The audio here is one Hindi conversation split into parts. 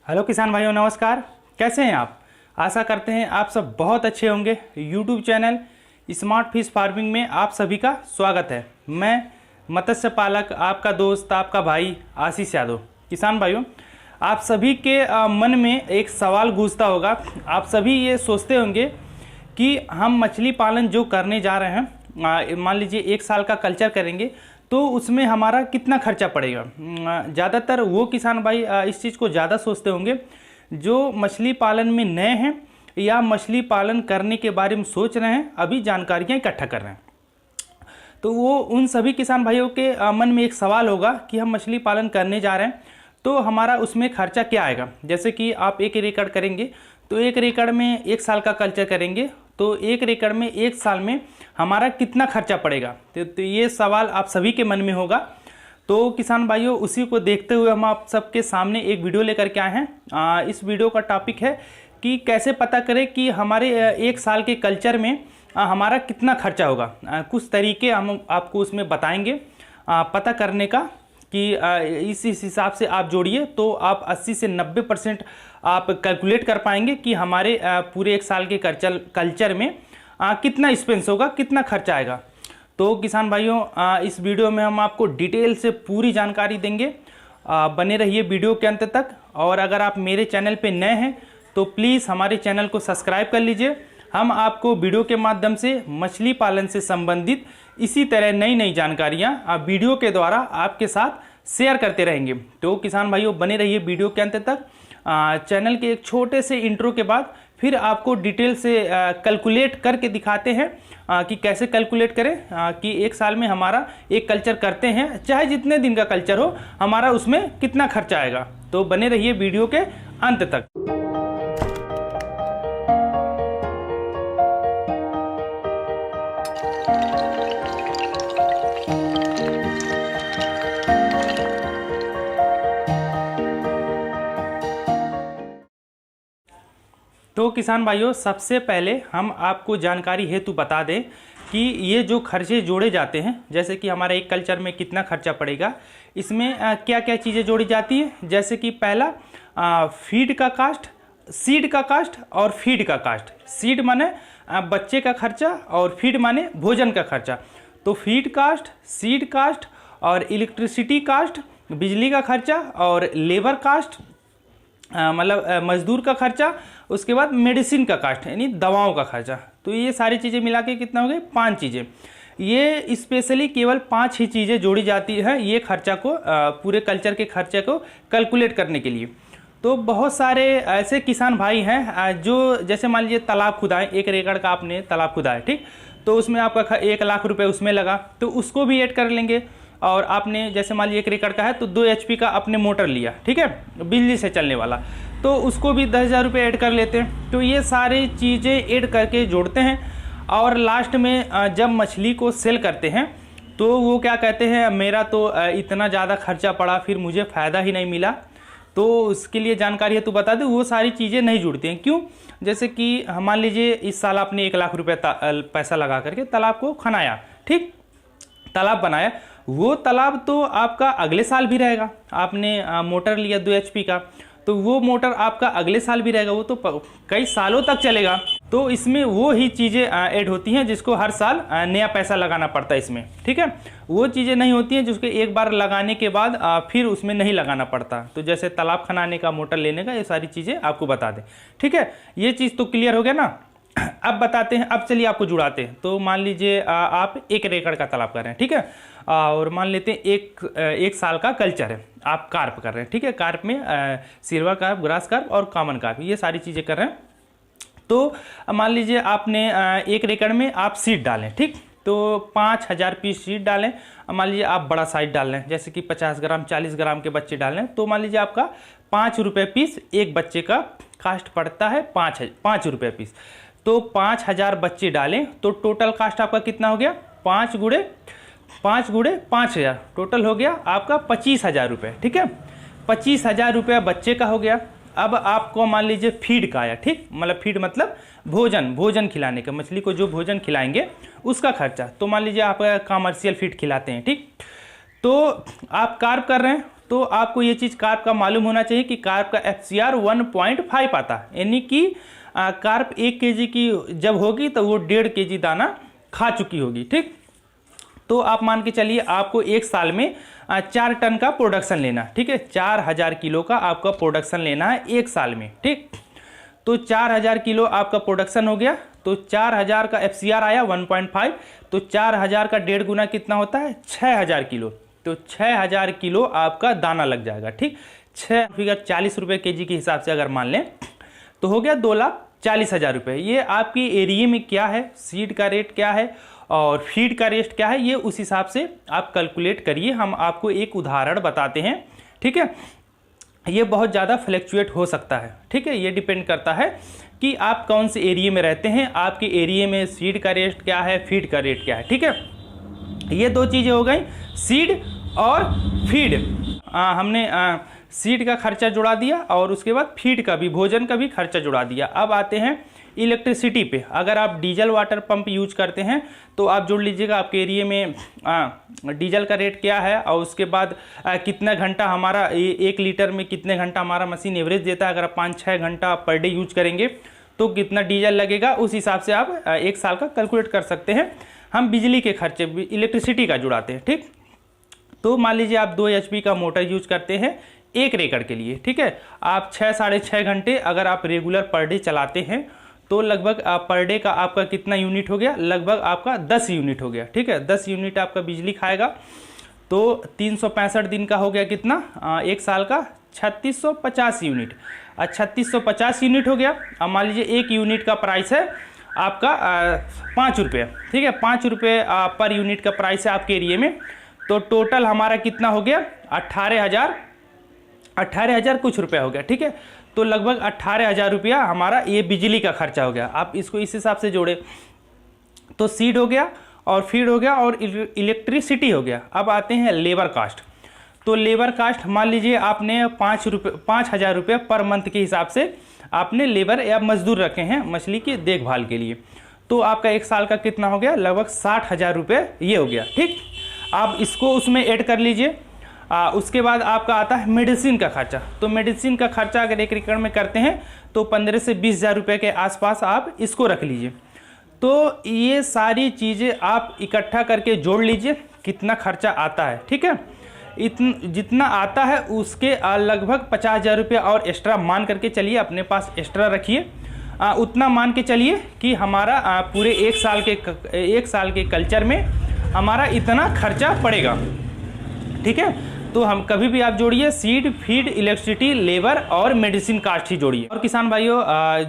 हेलो किसान भाइयों, नमस्कार। कैसे हैं आप? आशा करते हैं आप सब बहुत अच्छे होंगे। YouTube channel smart fish farming में आप सभी का स्वागत है। मैं मत्स्य पालक, आपका दोस्त, आपका भाई आशीष यादव। किसान भाइयों, आप सभी के मन में एक सवाल गूंजता होगा। आप सभी ये सोचते होंगे कि हम मछली पालन जो करने जा रहे हैं, मान लीजिए 1 साल का कल्चर करेंगे, तो उसमें हमारा कितना खर्चा पड़ेगा। ज़्यादातर वो किसान भाई इस चीज़ को ज़्यादा सोचते होंगे जो मछली पालन में नए हैं या मछली पालन करने के बारे में सोच रहे हैं, अभी जानकारियाँ इकट्ठा कर रहे हैं। तो वो उन सभी किसान भाइयों के मन में एक सवाल होगा कि हम मछली पालन करने जा रहे हैं तो हमारा उसमें खर्चा क्या आएगा। जैसे कि आप 1 एकड़ करेंगे तो 1 एकड़ में 1 साल का कल्चर करेंगे तो 1 एकड़ में 1 साल में हमारा कितना खर्चा पड़ेगा। तो ये सवाल आप सभी के मन में होगा। तो किसान भाइयों, उसी को देखते हुए हम आप सबके सामने एक वीडियो लेकर के आए हैं। इस वीडियो का टॉपिक है कि कैसे पता करें कि हमारे 1 साल के कल्चर में हमारा कितना खर्चा होगा। कुछ तरीके हम आपको उसमें बताएंगे पता करने का कि इस हिसाब से आप जोड़िए तो आप 80 से 90% आप कैलकुलेट कर पाएंगे कि हमारे पूरे 1 साल के कल्चर में कितना एक्सपेंस होगा, कितना खर्चा आएगा। तो किसान भाइयों, इस वीडियो में हम आपको डिटेल से पूरी जानकारी देंगे। बने रहिए वीडियो के अंत तक। और अगर आप मेरे चैनल पे नए हैं तो प्लीज़ हमारे चैनल को सब्सक्राइब कर लीजिए। हम आपको वीडियो के माध्यम से मछली पालन से संबंधित इसी तरह नई नई जानकारियाँ वीडियो के द्वारा आपके साथ शेयर करते रहेंगे। तो किसान भाइयों, बने रहिए वीडियो के अंत तक। चैनल के एक छोटे से इंट्रो के बाद फिर आपको डिटेल से कैलकुलेट करके दिखाते हैं कि कैसे कैलकुलेट करें कि 1 साल में हमारा एक कल्चर करते हैं, चाहे जितने दिन का कल्चर हो, हमारा उसमें कितना खर्चा आएगा। तो बने रहिए वीडियो के अंत तक। तो किसान भाइयों, सबसे पहले हम आपको जानकारी हेतु बता दें कि ये जो खर्चे जोड़े जाते हैं, जैसे कि हमारे एक कल्चर में कितना खर्चा पड़ेगा, इसमें क्या क्या चीज़ें जोड़ी जाती है। जैसे कि पहला फीड का कास्ट, सीड का कास्ट और फीड का कास्ट। सीड माने बच्चे का खर्चा और फीड माने भोजन का खर्चा। तो फीड कास्ट, सीड कास्ट और इलेक्ट्रिसिटी कास्ट, बिजली का खर्चा और लेबर कास्ट, मतलब मजदूर का खर्चा, उसके बाद मेडिसिन का कास्ट यानी दवाओं का खर्चा। तो ये सारी चीज़ें मिला के कितना हो गए, 5 चीज़ें। ये स्पेशली केवल 5 ही चीज़ें जोड़ी जाती है ये खर्चा को, पूरे कल्चर के खर्चे को कैलकुलेट करने के लिए। तो बहुत सारे ऐसे किसान भाई हैं जो जैसे मान लीजिए तालाब खुदाएं, 1 एकड़ का आपने तालाब खुदाया, ठीक, तो उसमें आपका 1 लाख रुपये उसमें लगा, तो उसको भी ऐड कर लेंगे। और आपने जैसे मान लीजिए 1 एकड़ का है तो 2 HP का आपने मोटर लिया, ठीक है, बिजली से चलने वाला, तो उसको भी 10,000 रुपये ऐड कर लेते हैं। तो ये सारी चीज़ें ऐड करके जोड़ते हैं और लास्ट में जब मछली को सेल करते हैं तो वो क्या कहते हैं, मेरा तो इतना ज़्यादा खर्चा पड़ा, फिर मुझे फ़ायदा ही नहीं मिला। तो उसके लिए जानकारी है तो बता दें, वो सारी चीज़ें नहीं जुड़ती हैं। क्यों? जैसे कि मान लीजिए इस साल आपने 1 लाख रुपये पैसा लगा करके तालाब को खनाया, ठीक, तालाब बनाया, वो तालाब तो आपका अगले साल भी रहेगा। आपने मोटर लिया 2 HP का, तो वो मोटर आपका अगले साल भी रहेगा, वो तो कई सालों तक चलेगा। तो इसमें वो ही चीज़ें ऐड होती हैं जिसको हर साल नया पैसा लगाना पड़ता है इसमें, ठीक है। वो चीज़ें नहीं होती हैं जिसको एक बार लगाने के बाद फिर उसमें नहीं लगाना पड़ता। तो जैसे तालाब खनाने का, मोटर लेने का, ये सारी चीज़ें आपको बता दें, ठीक है। ये चीज़ तो क्लियर हो गया ना। अब बताते हैं, अब चलिए आपको जुड़ाते हैं। तो मान लीजिए आप 1 एकड़ का तालाब कर रहे हैं, ठीक है, और मान लेते हैं एक साल का कल्चर है, आप कार्प कर रहे हैं, ठीक है। कार्प में सिल्वर कार्प, ग्रास कार्प और कॉमन कार्प, ये सारी चीज़ें कर रहे हैं। तो मान लीजिए आपने 1 एकड़ में आप सीड डालें, ठीक, तो 5000 पीस सीड डालें। मान लीजिए आप बड़ा साइज डाल रहे हैं, जैसे कि 50 ग्राम 40 ग्राम के बच्चे डाल रहे हैं, तो मान लीजिए आपका 5 रुपये पीस एक बच्चे का कास्ट पड़ता है, 5 रुपये पीस। तो 5000 बच्चे डालें तो टोटल कास्ट आपका कितना हो गया, 5 गुणे 5000, टोटल हो गया आपका 25,000 रुपये, ठीक है। 25,000 रुपया बच्चे का हो गया। अब आपको मान लीजिए फीड का आया, ठीक, मतलब फीड मतलब भोजन खिलाने का, मछली को जो भोजन खिलाएंगे उसका खर्चा। तो मान लीजिए आप कमर्शियल फीड खिलाते हैं, ठीक, तो आप कार्प कर रहे हैं तो आपको ये चीज़ कार्प का मालूम होना चाहिए कि कार्प का FCR 1.5 आता है, यानी कि कार्प 1 kg की जब होगी तो वो 1.5 kg दाना खा चुकी होगी। ठीक, तो आप मान के चलिए आपको 1 साल में 4 टन का प्रोडक्शन लेना। ठीक है, 4000 किलो का आपका प्रोडक्शन लेना है 1 साल में। ठीक, तो 4000 किलो आपका प्रोडक्शन हो गया, तो 4000 का FCR आया 1.5, तो 4000 का 1.5 गुना कितना होता है 6000 किलो, तो 6000 किलो आपका दाना लग जाएगा। ठीक, 6 फिगर 40 रुपये kg के हिसाब से अगर मान लें तो हो गया 2,40,000 रुपये। ये आपकी एरिया में क्या है, सीड का रेट क्या है और फीड का रेट क्या है, ये उस हिसाब से आप कैलकुलेट करिए। हम आपको एक उदाहरण बताते हैं। ठीक है, ये बहुत ज़्यादा फ्लैक्चुएट हो सकता है। ठीक है, ये डिपेंड करता है कि आप कौन से एरिया में रहते हैं, आपके एरिया में सीड का रेट क्या है, फीड का रेट क्या है। ठीक है, ये 2 चीज़ें हो गई, सीड और फीड। हमने सीड का खर्चा जुड़ा दिया और उसके बाद फीड का भी, भोजन का भी खर्चा जुड़ा दिया। अब आते हैं इलेक्ट्रिसिटी पे। अगर आप डीजल वाटर पंप यूज करते हैं तो आप जोड़ लीजिएगा आपके एरिया में डीजल का रेट क्या है और उसके बाद कितना घंटा हमारा 1 लीटर में कितने घंटा हमारा मशीन एवरेज देता है। अगर आप 5-6 घंटा पर डे यूज करेंगे तो कितना डीजल लगेगा, उस हिसाब से आप 1 साल का कैलकुलेट कर सकते हैं। हम बिजली के खर्चे इलेक्ट्रिसिटी का जुड़ाते हैं। ठीक, तो मान लीजिए आप 2 HP का मोटर यूज करते हैं 1 एकड़ के लिए। ठीक है, आप 6-6.5 घंटे अगर आप रेगुलर पर डे चलाते हैं तो लगभग पर डे का आपका कितना यूनिट हो गया, लगभग आपका 10 यूनिट हो गया। ठीक है, 10 यूनिट आपका बिजली खाएगा, तो 365 दिन का हो गया कितना, 1 साल का 3650 यूनिट। 3650 यूनिट हो गया। अब मान लीजिए 1 यूनिट का प्राइस है आपका 5 रुपये। ठीक है, 5 रुपये पर यूनिट का प्राइस है आपके एरिया में, तो टोटल हमारा कितना हो गया 18,000 कुछ रुपया हो गया। ठीक है, तो लगभग 18,000 रुपया हमारा ये बिजली का खर्चा हो गया। आप इसको इस हिसाब से जोड़े तो सीड हो गया और फीड हो गया और इलेक्ट्रिसिटी हो गया। अब आते हैं लेबर कास्ट। तो लेबर कास्ट मान लीजिए आपने 5,000 रुपये पर मंथ के हिसाब से आपने लेबर या मजदूर रखे हैं मछली की देखभाल के लिए, तो आपका 1 साल का कितना हो गया, लगभग 60,000 रुपये ये हो गया। ठीक, आप इसको उसमें ऐड कर लीजिए। उसके बाद आपका आता है मेडिसिन का खर्चा। तो मेडिसिन का खर्चा अगर 1 एकड़ में करते हैं तो 15 से 20,000 रुपये के आसपास आप इसको रख लीजिए। तो ये सारी चीज़ें आप इकट्ठा करके जोड़ लीजिए कितना खर्चा आता है। ठीक है, जितना आता है उसके लगभग 50,000 रुपये और एक्स्ट्रा मान करके चलिए, अपने पास एक्स्ट्रा रखिए। उतना मान के चलिए कि हमारा पूरे 1 साल के कल्चर में हमारा इतना खर्चा पड़ेगा। ठीक है, तो हम कभी भी आप जोड़िए सीड, फीड, इलेक्ट्रिसिटी, लेबर और मेडिसिन कास्ट ही जोड़िए। और किसान भाइयों,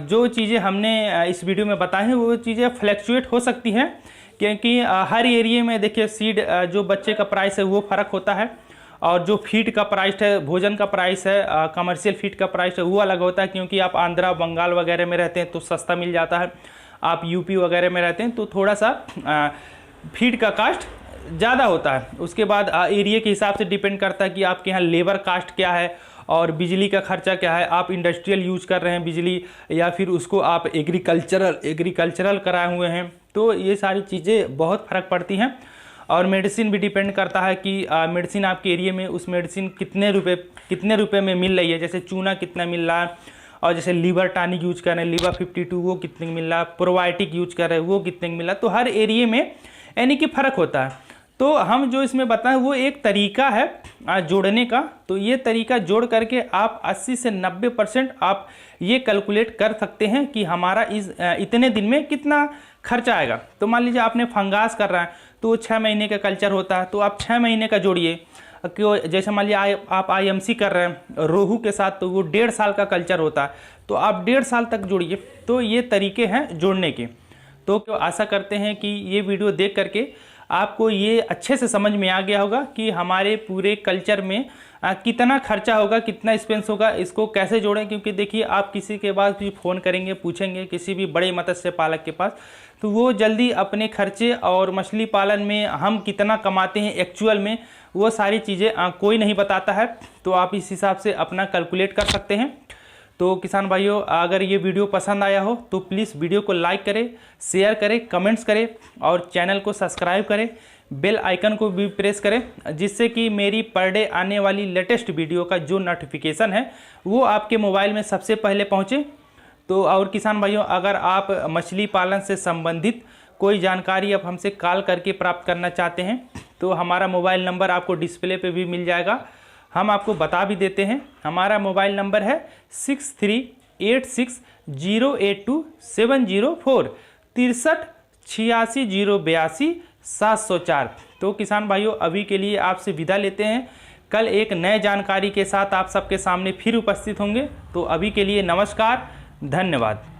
जो चीज़ें हमने इस वीडियो में बताई हैं वो चीज़ें फ्लैक्चुएट हो सकती हैं, क्योंकि हर एरिया में देखिए सीड जो बच्चे का प्राइस है वो फ़र्क होता है, और जो फीड का प्राइस है, भोजन का प्राइस है, कमर्शियल फीड का प्राइस है वो अलग होता है। क्योंकि आप आंध्रा बंगाल वगैरह में रहते हैं तो सस्ता मिल जाता है, आप यूपी वगैरह में रहते हैं तो थोड़ा सा फीड का कास्ट ज़्यादा होता है। उसके बाद एरिया के हिसाब से डिपेंड करता है कि आपके यहाँ लेबर कास्ट क्या है और बिजली का खर्चा क्या है। आप इंडस्ट्रियल यूज कर रहे हैं बिजली या फिर उसको आप एग्रीकल्चरल कराए हुए हैं, तो ये सारी चीज़ें बहुत फ़र्क पड़ती हैं। और मेडिसिन भी डिपेंड करता है कि मेडिसिन आपके एरिया में उस मेडिसिन कितने रुपए में मिल रही है। जैसे चूना कितना मिल रहा है, और जैसे लीवर टॉनिक यूज कर रहे हैं लीवर 52 वो कितने मिल रहा है, प्रोबायोटिक यूज कर रहे हैं वो कितने मिल रहा है। तो हर एरिया में यानी कि फ़र्क होता है। तो हम जो इसमें बताएं वो एक तरीका है जोड़ने का। तो ये तरीका जोड़ करके आप 80 से 90% आप ये कैलकुलेट कर सकते हैं कि हमारा इतने दिन में कितना खर्चा आएगा। तो मान लीजिए आपने फंगास कर रहा है तो 6 महीने का कल्चर होता है, तो आप 6 महीने का जोड़िए। क्यों, जैसे मान लीजिए आप IMC कर रहे हैं रोहू के साथ, तो वो 1.5 साल का कल्चर होता है, तो आप 1.5 साल तक जोड़िए। तो ये तरीके हैं जोड़ने के। तो आशा करते हैं कि ये वीडियो देख करके आपको ये अच्छे से समझ में आ गया होगा कि हमारे पूरे कल्चर में कितना खर्चा होगा, कितना एक्सपेंस होगा, इसको कैसे जोड़ें। क्योंकि देखिए आप किसी के पास भी फ़ोन करेंगे, पूछेंगे किसी भी बड़े मत्स्य पालक के पास, तो वो जल्दी अपने खर्चे और मछली पालन में हम कितना कमाते हैं एक्चुअल में, वो सारी चीज़ें कोई नहीं बताता है। तो आप इस हिसाब से अपना कैलकुलेट कर सकते हैं। तो किसान भाइयों, अगर ये वीडियो पसंद आया हो तो प्लीज़ वीडियो को लाइक करें, शेयर करें, कमेंट्स करें और चैनल को सब्सक्राइब करें, बेल आइकन को भी प्रेस करें, जिससे कि मेरी पर डे आने वाली लेटेस्ट वीडियो का जो नोटिफिकेशन है वो आपके मोबाइल में सबसे पहले पहुँचे। तो और किसान भाइयों, अगर आप मछली पालन से संबंधित कोई जानकारी आप हमसे कॉल करके प्राप्त करना चाहते हैं तो हमारा मोबाइल नंबर आपको डिस्प्ले पे भी मिल जाएगा। हम आपको बता भी देते हैं, हमारा मोबाइल नंबर है 6386082704 6386082704। तो किसान भाइयों, अभी के लिए आपसे विदा लेते हैं। कल एक नए जानकारी के साथ आप सबके सामने फिर उपस्थित होंगे। तो अभी के लिए नमस्कार, धन्यवाद।